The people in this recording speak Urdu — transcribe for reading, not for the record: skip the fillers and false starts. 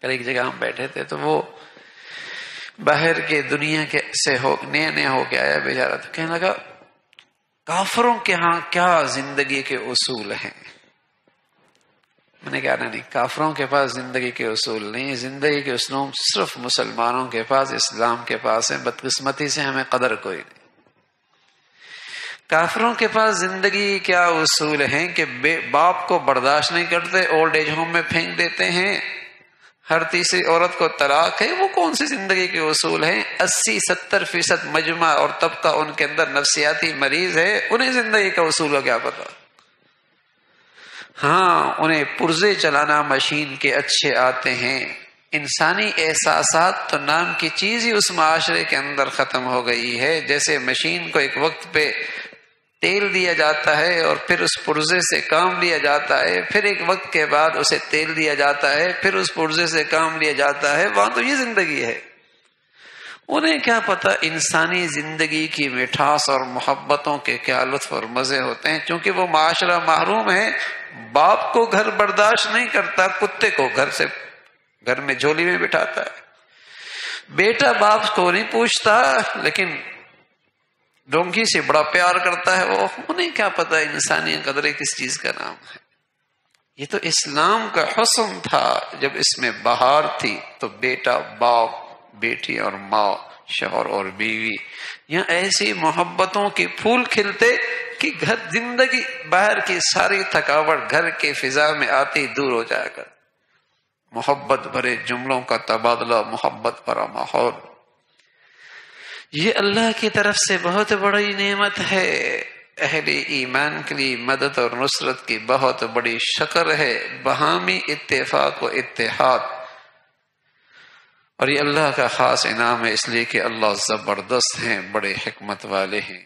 کل ایک جگہ ہم بیٹھے تھے تو وہ باہر کے دنیا کے سے نیا ہو کے آیا بیچارہ، تو کہنے لگا کافروں کے ہاں کیا زندگی کے اصول ہیں. میں نے کہا نہیں، کافروں کے پاس زندگی کے اصول نہیں، زندگی کے اصول صرف مسلمانوں کے پاس، اسلام کے پاس ہے. بدقسمتی سے ہمیں قدر کوئی نہیں. کافروں کے پاس زندگی کیا اصول ہیں کہ باپ کو برداشت نہیں کرتے، اولڈ ایج ہوم میں پھینک دیتے ہیں، ہر تیسری عورت کو طلاق ہے. وہ کون سی زندگی کے اصول ہیں؟ 80-70% مجمع اور طبقہ ان کے اندر نفسیاتی مریض ہے، انہیں زندگی کا اصول کا کیا پتا. ہاں انہیں پرزے چلانا مشین کے اچھے آتے ہیں. انسانی احساسات تو نام کی چیز ہی اس معاشرے کے اندر ختم ہو گئی ہے. جیسے مشین کو ایک وقت پہ تیل دیا جاتا ہے اور پھر اس پرزے سے کام لیا جاتا ہے، پھر ایک وقت کے بعد اسے تیل دیا جاتا ہے، پھر اس پرزے سے کام لیا جاتا ہے. وہاں تو یہ زندگی ہے. انہیں کیا پتا انسانی زندگی کی مٹھاس اور محبتوں کے کیا لطف اور مزے ہوتے ہیں. چونکہ وہ معاشرہ محروم ہے. باپ کو گھر برداشت نہیں کرتا، کتے کو گھر میں جھولی میں بٹھاتا ہے. بیٹا باپ کو نہیں پوچھتا لیکن ڈونکی سے بڑا پیار کرتا ہے. وہ انہیں کیا پتا انسانی قدرے کس چیز کا نام ہے. یہ تو اسلام کا حسن تھا. جب اس میں بہار تھی تو بیٹا باپ، بیٹی اور ماں، شوہر اور بیوی، یہاں ایسی محبتوں کے پھول کھلتے کہ گھر زندگی باہر کی ساری تھکاوٹ گھر کے فضا میں آتی دور ہو جایا کر. محبت بھرے جملوں کا تبادلہ، محبت بھرا ماحول، یہ اللہ کی طرف سے بہت بڑی نعمت ہے. اہل ایمان کے لیے مدد اور نصرت کی بہت بڑی شکر ہے. باہمی اتفاق و اتحاد، اور یہ اللہ کا خاص انعام ہے، اس لیے کہ اللہ زبردست ہیں، بڑے حکمت والے ہیں.